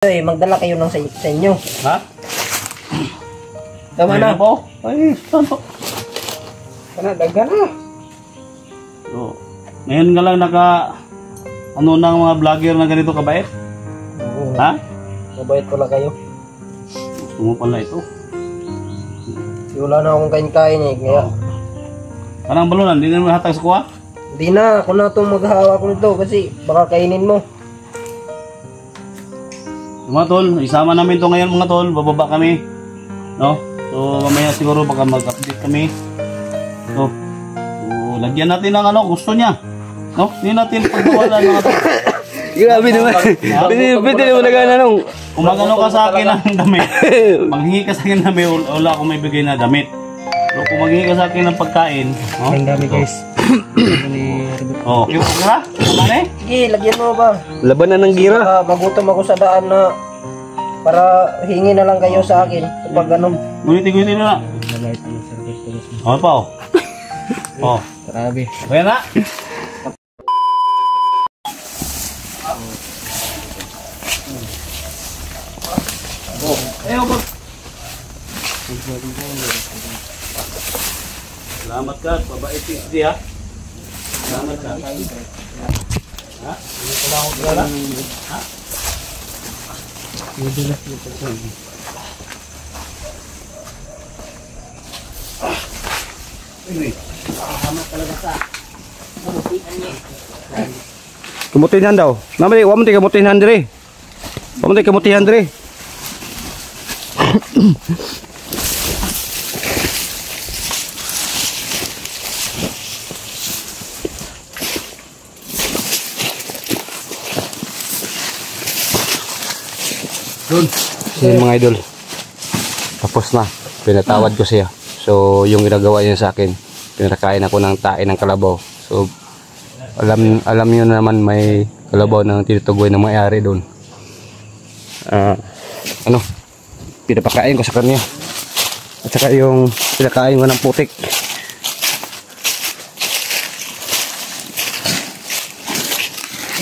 Magdala kayo ng sa inyo. Ha? Tama na po. Ay, tama. Daga na. So, ngayon nga lang ano ng mga vlogger na ganito kabait? Oo. Ha? Mabait pala kayo. Gusto mo pala ito. Wala na akong kain-kain eh. Kaya, Parang balunan, hindi na mo hatag sa kuha? hindi na. Ako na itong maghahawak nito kasi baka kainin mo. Mga tol, isama namin to ngayon mga tol. Bababa kami. No? So, mamaya siguro baka mag-update kami. So, lagyan natin ng ano, gusto niya. No? Hindi natin pagbawalan mga tol. Grabe naman. Pwede naman nagana nung. Kung magano ka sa akin ng damit, maghingi ka sa akin ng damit, wala akong may bigay na damit. Pero kung maghingi ka sa akin ng pagkain, no? Ang dami guys. Oh, yung ha? Kumane? Sige, lagyan mo ba? Laban na ng gira. Magutom ako sa daan na para hingi na lang kayo sa akin kapag ano. Guniti-guniti na. Oh, pa oh. Oh. Grabe. Kaya na. Bot. Salamat ka, pabait si ha. Salamat ka. Ha? Hindi ko lang ako kilala. Ha? Kemutihan daw. Namanya wa mesti kemutihan dire. Wa mesti kemutihan dire. Yan mga idol. Tapos na. Pinatawad ko siya. So yung ginagawa niya sa akin, pinakain ako ng tae ng kalabaw. So alam niyo naman may kalabaw ng tinutugoy ng may-ari doon. Ano? Pinapakain ko sa kanya. At saka yung pinakain ko ng putik.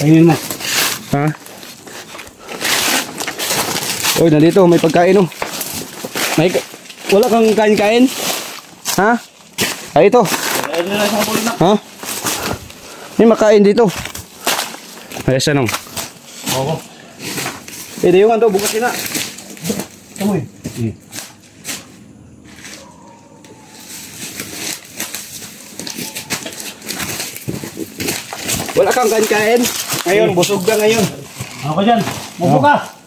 Ayun mo. Ha? Oy, nandito may pagkain oh. Wala kang kain-kain? Ha? Ay ito. Ha? May makain dito. Ayos anong? Oo. Pwede yung ano, bukas na. Kamoy. Wala kang kain-kain? Ngayon, busog ka ngayon. Ako dyan. Mupo ka.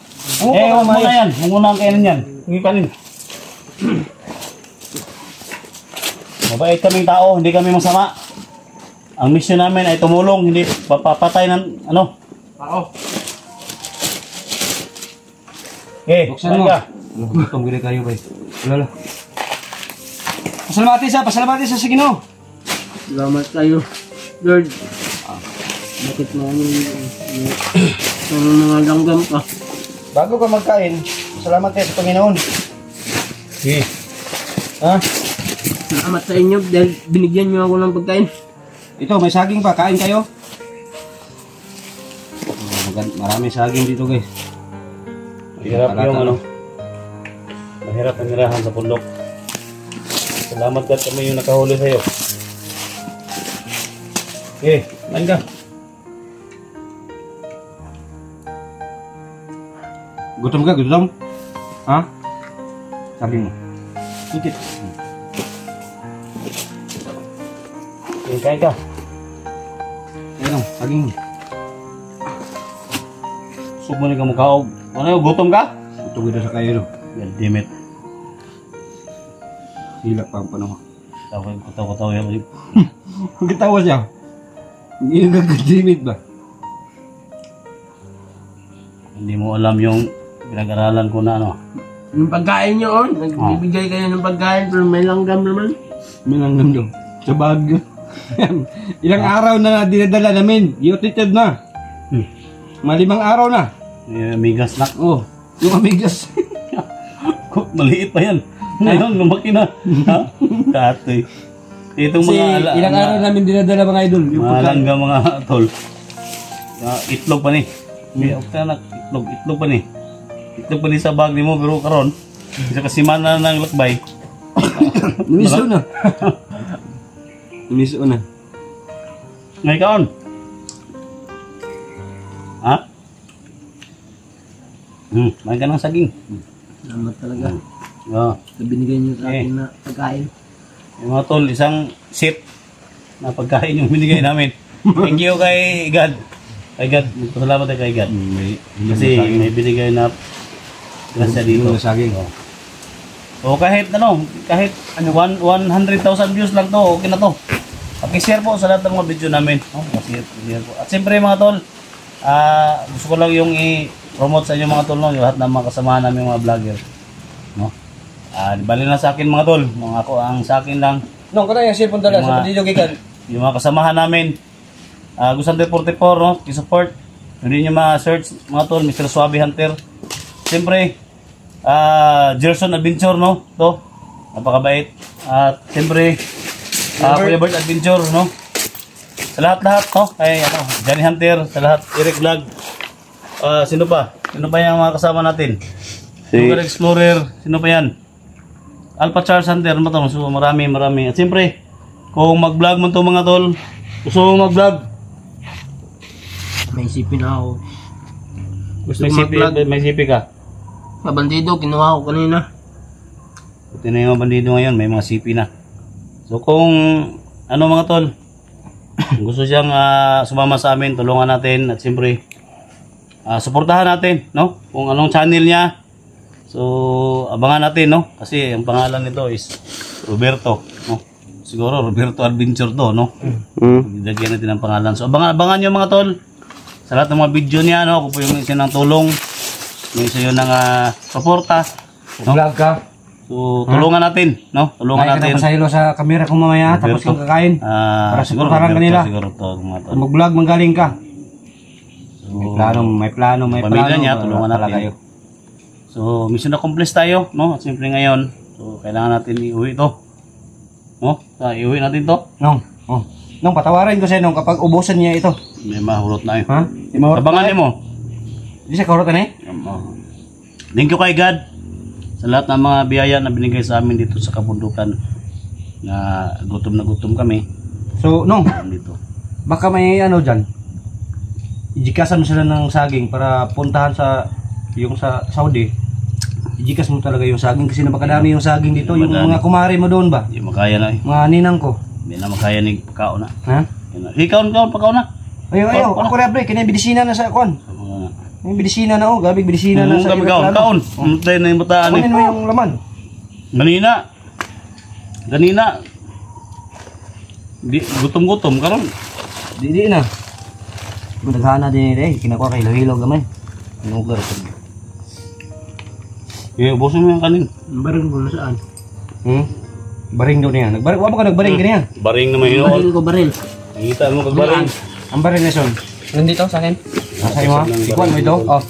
Huwag mo na yan. Huwag mo na ang kainin yan. Hindi kanin. Mabait kaming tao. Hindi kami masama. Ang mission namin ay tumulong. Hindi papatay ng ano. Tao. Buksan mo. Gutom gini kayo ba? Wala. Pasalamati sa Ginoo. Salamat kayo, Lord. Bakit mo mga langgam ka? Bago ka magkain, salamat kayo sa Panginoon. Sige. Ha? Salamat sa inyo dahil binigyan niyo ako ng pagkain. Ito, may saging pa. Kain kayo. Maraming saging dito guys. Mahirap yung ano. Mahirap ang nirahan sa pundok. Salamat God kami yung nakahuli sa'yo. Okay, main ka. Gutom ka, gutom? Ha? Saging mo. Sikit. Okay, kain ka. Ayun, saging mo. Sub mo na ka mukha. Ano yung gutom ka? Gutom kita sa kayo. God damn it. Hilak pa ang panahon. Kutaw yan. Gitawa siya. Hindi nagkakadimit ba? Hindi mo alam yung pinag-aralan ko na ano. Yung pagkain niyo on, nagbibigay kayo ng pagkain pero may langgam naman. May langgam daw. Sa Baguio. Ilang araw na dinadala namin. Yotitib na. Malimang araw na. Amigas na. Oh, yung amigas. Maliit pa yan. Ngayon, lumaki na. Ha? Katoy. Itong Kasi mga ilang araw namin dinadala mga idol. Yung mga pagkain. langga mga tol. Itlog pa ni. May itlog pa ni. Ito pa sa bag ni mo, pero karon isa kasimana ng lakbay. Namiso na. Namiso na. Ngay kaon. Ha? Main ka ng saging. Salamat talaga. Oo. Sa binigay niyo sa akin na pagkain. Yung mga tol, isang seat na pagkain yung binigay namin. Thank you kay God. Kay God, salamat kay God. Kasi may binigay na grasya dito. Saging. O kahit 100,000 views lang to, okay na to. Paki-share po sa lahat ng mga video namin. Paki-share po. At siyempre mga tol, gusto ko lang yung i-promote sa inyo mga tol, no? Yung lahat ng mga kasamahan namin mga vlogger. No? Bali na sa akin mga tol, mga ako ang sa akin lang. Nung ko na yung cellphone dala sa padido gikan. Yung mga kasamahan namin, Gusante 44, no? I-support. Hindi nyo ma-search mga tol, Mr. Suave Hunter. Siyempre, Gerson Adventure, no? To, napakabait. At siyempre, Kuya Bert Adventure, no? Sa lahat-lahat, no? Kay Johnny Hunter, sa lahat, Eric Vlog. Sino pa? Sino pa yung mga kasama natin? Sugar Explorer, sino pa yan? Alpha Charles Hunter, ano ba ito? So, marami. At siyempre, kung mag-vlog mo ito mga tol, gusto mo mag-vlog? May isipin na ako. Gusto May ko mag-vlog. may sipi ka? Bandido, kinuha ko kanina. Buti na yung mga bandido ngayon, may mga sipi na. So kung ano mga tol, gusto siyang sumama sa amin, tulungan natin at siyempre suportahan natin, no? Kung anong channel niya. So abangan natin, no? Kasi ang pangalan nito is Roberto, no? Siguro Roberto Adventure to, no? Lagyan natin ang pangalan. So abangan niyo mga tol sa lahat ng mga video niya, no? Kung po yung isa ng tulong, yung isa yun ng suporta, no? Vlog ka. So tulungan natin, no? Tulungan natin. Pasahilo sa kamera kung mamaya tapos kang kakain. Para Siguro suportahan kanila. Siguro to mga tol. Mag-vlog manggaling ka. So, May plano. pamilya niya, tulungan natin. So, mission accomplished tayo, no? At siyempre ngayon, so kailangan natin iuwi ito. No? Iuwi natin to. Nung patawarin ko sa'yo nung kapag ubusan niya ito. May mahurot na yun. Ha? Abangan niyo mo. Hindi siya kahurutan eh? Thank you kay God sa lahat ng mga biyaya na binigay sa amin dito sa kabundukan na gutom kami. So, nung, Dito. baka may ano dyan. Ijikasan mo sila ng saging para puntahan sa Saudi. Ijikas mo talaga yung saging kasi napakadami yung saging dito. Yung mga kumari mo doon ba? Hindi makaya na eh. Mga ninang ko. Hindi na makaya ni pagkaon na. Ha? Ikaw, pagkaon na. Ayaw. Ako rin, pre. Kaya bidisina na sa kon. May bidisina na oh. Gabig bidisina na sa kaon. Tayo na yung bataan eh. Kunin mo yung laman. Ganina. Gutom karon. Di na. Daghana din eh. Kinakuha kay Hilo gamay. Nugar ko. Ubusin mo yung kanin. Baril mo na saan? Baring doon yan. Wala ba ka nagbaring ganyan? Baring na may Baril hinoon. ko baril. Nakita mo kag baring. Ang baring na son. Nandito sa akin. Nasa mo ha? Ikuan mo ito? Oh.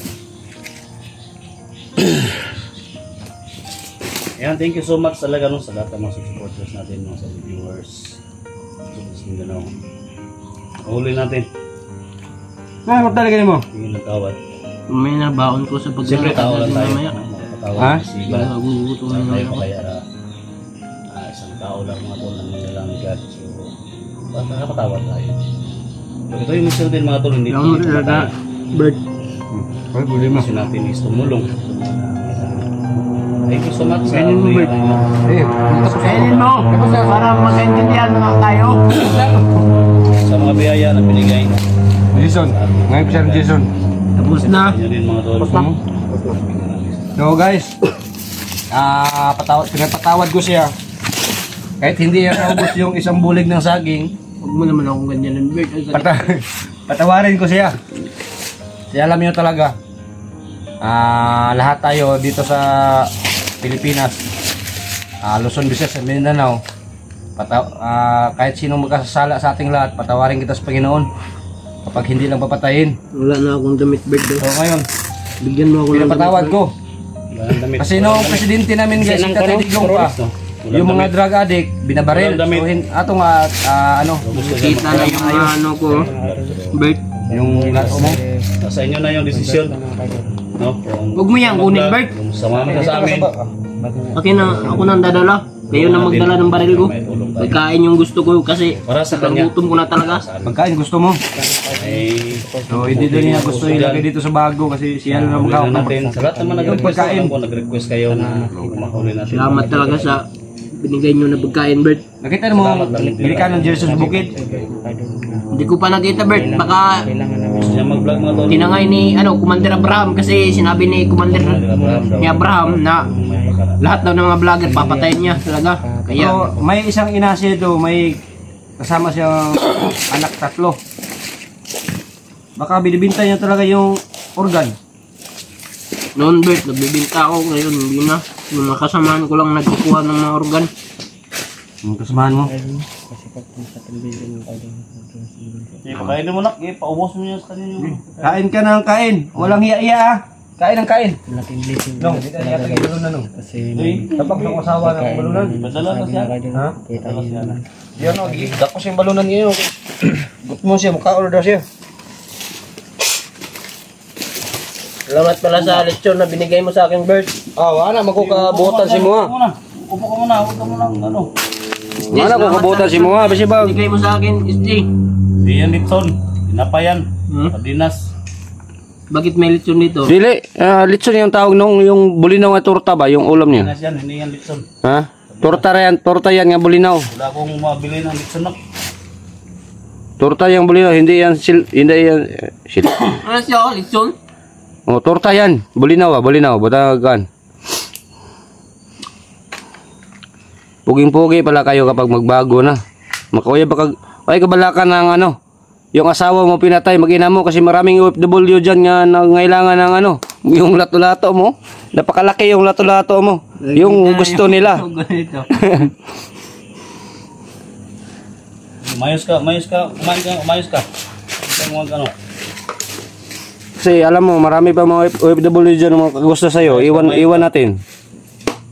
Ayan, thank you so much talaga no, sa lahat ng mga supporters natin, mga sa viewers. Sa Mindanao. Huli natin. What talaga mo? Tingin ng tawad. May nabaon ko sa Siyempre, tao lang tayo. mamaya. Ha? Nagugutom na Tayo ako. pa kaya isang tao lang mga tol na nilalang God. So, nakapatawad tayo. So, ito yung mission din mga tol, hindi Yung talaga, bird. Ay, buli mo. mission natin is tumulong. Thank you so much sa Kainin mo, uli. Bert. Kainin mo! Para magkaintindihan naman tayo. Sa mga biyaya na binigay. Jason. Ngayon ko siya ng Jason. Tapos na. Inyo din mga tol. So guys, pinapatawad ko siya. Kahit hindi niya naubos yung isang bulig ng saging, Huwag mo naman akong ganyan ng bird. patawarin ko siya. Siya alam niyo talaga. Lahat tayo dito sa Pilipinas, Luzon, Visayas, Mindanao, kahit sino magkasala sa ating lahat, patawarin kita sa Panginoon kapag hindi lang papatayin. Wala na akong damit bird. So ngayon, Bigyan mo ako ng pinapatawad damit, ko. Kasi nung presidente namin guys, si Tatay Digong pa, yung mga drug addict, binabaril. So, ato nga, Kita na yung ano ko. Bird. yung lato mo. Sa inyo na yung desisyon. No? Kung Huwag mo yan, kunin, Bert. Kung sumama ka sa amin. Akin na, ako nang dadala. Kayo na magdala ng baril ko. Pagkain yung gusto ko kasi Para sa kanya. gutom ko na talaga. Pagkain gusto mo. Ay, So, hindi din niya gusto ilagay dito sa bago kasi siya na huli magkakaroon na natin. Sa lahat naman nag-request pagkain. ako, nag-request kayo na mahuli natin. Salamat talaga sa binigay nyo na pagkain, Bert. Nakita mo, bili ka ng Jersey sa bukid. Hindi ko pa nakita, Bert. Baka Gusto niya mag-vlog mga tol. tinangay ni Commander Abraham kasi sinabi ni Commander ni Abraham na lahat daw ng mga vlogger papatayin niya talaga. Kaya So, may isang inasya ito, may kasama siyang anak 3. Baka binibinta niya talaga yung organ. noon, Bert, nagbibinta ako. Ngayon, hindi na. Yung mga kasamahan ko lang nagkukuha ng mga organ. Yung kasamahan mo. Pakainin mo na, paubos mo niya sa kanya yung... Kain ka ng kain. Walang hiya-hiya ah. Kain ng kain. No, hindi tayo yata yung balunan no. Kapag ng asawa ng balunan. Padala ka siya. Ha? Padala siya na. Yan o, gidakos yung balunan ngayon. Gut mo siya, mukha-order siya. Salamat pala sa lechon na binigay mo sa akin, Bert. Wala, magkukabutan si mo ha. Upo ka muna, huwag ka muna, ano. Wala, magkukabutan si mo ha. Basi ba? Binigay mo sa akin, SJ. Di yan litson, tinapayan, Hmm? sardinas. Bakit may lechon dito? Dili, litson yung tawag nung yung bulinaw nga torta ba, yung ulam niya. Sardinas yan, hindi yan litson. Ha? Torta yan nga bulinaw. Wala akong mabili ng litson na. Torta yung bulinaw, hindi yan hindi yan Ano siya, lechon? Oh, torta yan. Bulinaw, butagan. Puging-pugi pala kayo kapag magbago na. Makuya baka ay kabalakan ng ano, yung asawa mo pinatay, mag-ina mo kasi maraming OFW diyan nga nangailangan ng ano, yung lato-lato mo. Napakalaki yung lato-lato mo. Yung gusto nila. Ganito. Umayos ka, umayos ka. Huwag ano. Kasi alam mo, marami pa mga OFW diyan mga gusto sa iyo. Iwan natin.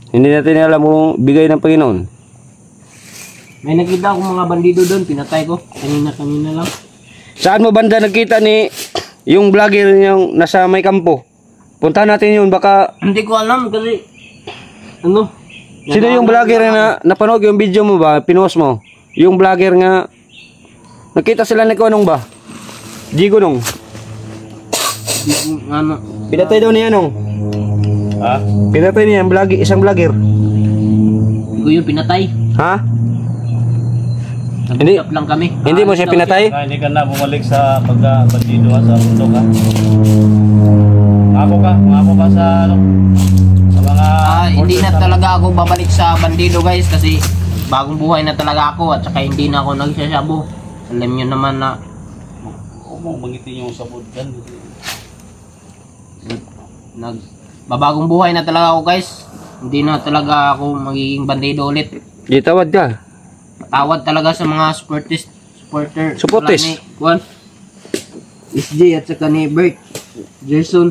Hindi natin alam kung bigay ng Panginoon. May nakita akong mga bandido doon, pinatay ko. Kanina lang. Saan mo banda nagkita ni yung vlogger yung nasa may kampo? Punta natin yun, baka... Hindi ko alam kasi, ano? Sino yung vlogger na napanood yung video mo ba? Pinost mo? Yung vlogger nga... Nakita sila ni Konong ba? Jigo nung. Ano? Pinatay daw niya nung. Ha? Pinatay niya isang vlogger. Hindi ko yun pinatay. Ha? Hindi. Nag-usap lang kami. Hindi mo siya pinatay? Hindi ka na bumalik sa pagka-bandido sa mundo ka. Mangako ka sa ano? Sa mga... Hindi na talaga ako babalik sa bandido, guys, kasi bagong buhay na talaga ako at saka hindi na ako nagsasabo. Alam nyo naman na Huwag mong bangitin yung sabod dyan. babagong buhay na talaga ako, guys. Hindi na talaga ako magiging bandido ulit. Ditawad ka. Tawad talaga sa mga supporters. Supporters? Juan, SJ at saka ni Bert, Jason.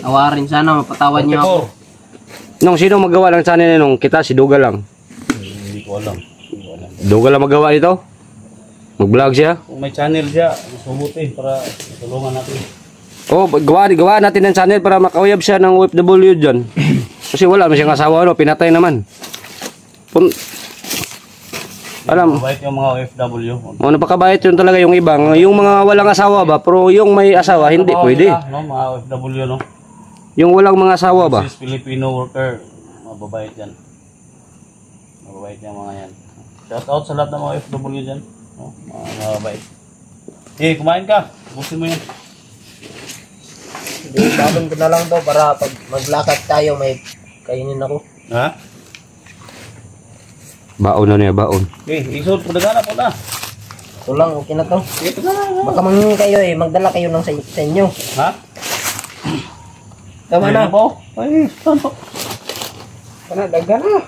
Awarin sana, mapatawad niyo ako. Nung sino magawa ng channel nung kita? Si Duga lang. Hindi ko alam. Duga lang magawa ito? Mag-vlog siya? Kung may channel siya, subuti para tulungan natin. Oh, gawa natin ng channel para makauyab siya ng OFW dyan. Kasi wala naman siyang asawa, no? Pinatay naman. Alam, Mabait yung mga OFW. napakabait yun talaga yung ibang. Yung mga walang asawa ba, pero yung may asawa, hindi pwede. No, mga OFW, no? Yung walang mga asawa ba? This Filipino worker, mababait yan. Mababait yung mga yan. Shout out sa lahat ng mga OFW dyan. No? Mga mababait. Kumain ka. Busin mo yan. Hindi, babon ko na lang daw para pag maglakad tayo may kainin ako. Ha? Baon na niya, baon. Isod, pagdagana po na. Ito lang, okay na to. Baka manghingi kayo magdala kayo ng sa inyo. Ha? Tama na. po? Ay, tama. Daga na.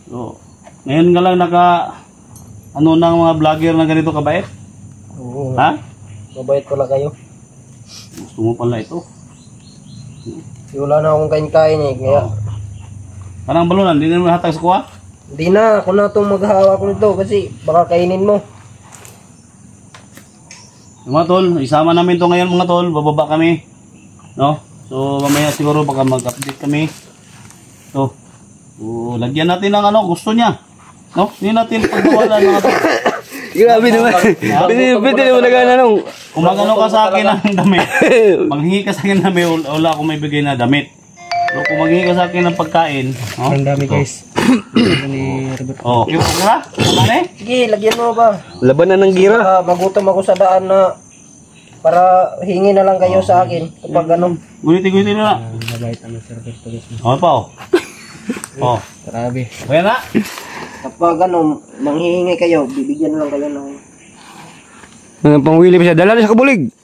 So, ngayon nga lang ano ng mga vlogger na ganito kabait? Oo. Ha? Mabait pala kayo. Gusto mo pala ito. Wala na akong kain-kain eh. Kaya, Parang balunan, hindi na mo hatag sa kuha? hindi na. Ako na itong maghahawak nito kasi baka kainin mo. Mga tol, isama namin to ngayon mga tol. Bababa kami. No? So mamaya siguro baka mag-update kami. So, lagyan natin ng ano, gusto niya. No? Hindi natin pagbawalan mga tol. Grabe naman. Pwede naman nagana nung. Kung magano ka sa akin ng damit, manghingi ka sa akin ng damit, wala akong may bigay na damit. Pero kung manghingi ka sa akin ng pagkain, no? Ang dami guys. Ni Robert. Oh, yung pagkara? Ano eh? Sige, lagyan mo ba? Labanan ng gira. Magutom ako sa daan na para hingi na lang kayo sa akin kapag ano. Guniti-guniti na. Mabait ang Sir Roberto guys. Okay pa oh. Oh. Grabe. Kaya na. Kapag ano, manghihingi kayo, bibigyan lang kayo ng... Ano pang Willie pa siya? Dala na sa kabulig.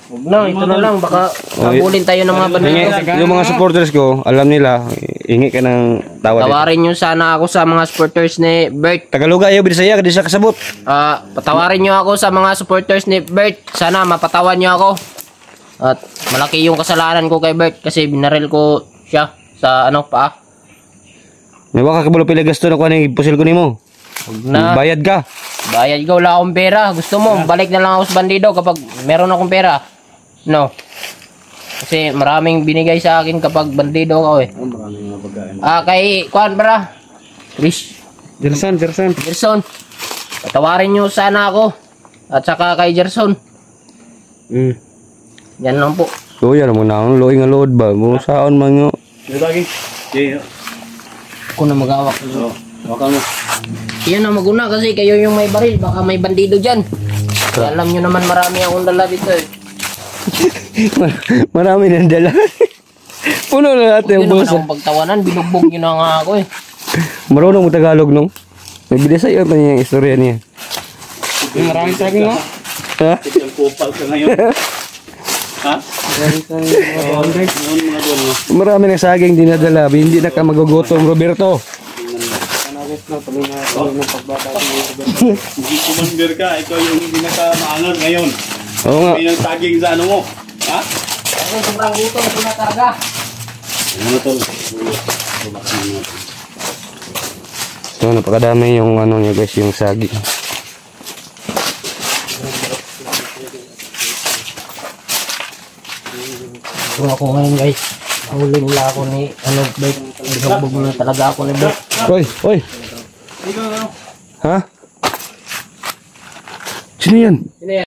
Huwag na, ito na lang, baka kabulin tayo ng mga bandido. Yung mga supporters ko, alam nila, hingi ka ng tawad. Patawarin nyo sana ako sa mga supporters ni Bert. Tagaluga ayaw, Bisaya, hindi siya kasabot. Patawarin nyo ako sa mga supporters ni Bert. Sana mapatawan nyo ako. At malaki yung kasalanan ko kay Bert kasi binaril ko siya sa ano paa. May waka kabalo pila gasto na kuha ng pusil ko nimo. Na Bayad ka. bayad ko, wala akong pera. Gusto mo, balik na lang ako sa bandido kapag meron akong pera. No. Kasi maraming binigay sa akin kapag bandido ako eh. Kay Kuan para Chris Jerson. Gerson. Patawarin nyo sana ako. At saka kay Gerson. Yan lang po. So yan mo na ang loy nga load ba. Mo saon man nga. Dito lagi. Yeah. Ako na mag-awak. Wakan mo. Yan na maguna kasi kayo yung may baril. Baka may bandido dyan. Alam nyo naman marami akong dala dito eh. Marami nang dala. Puno na natin Yun yung naman bulsa. akong pagtawanan. Binugbog nyo na nga ako eh. Marunong mo Tagalog nung. Nagbida sa iyo pa niya yung istorya niya. Maraming saging mo. Ha? Yung kupal ka ngayon. Ha? Marami ng saging dinadala. Hindi na ka magugutom, Roberto. Hindi kumambir ka. Ikaw yung hindi nakamaangal ngayon. Oo nga. May nagtaging sa ano mo. Ha? Ako sobrang gutom. Ito na talaga. Ano tol? So napakadami yung ano niya guys, yung saging. Kung ako ngayon guys, huli nila ako ni ano, Bert. Binugbog na talaga ako ni Bert. Oy. Ha? Sino yan?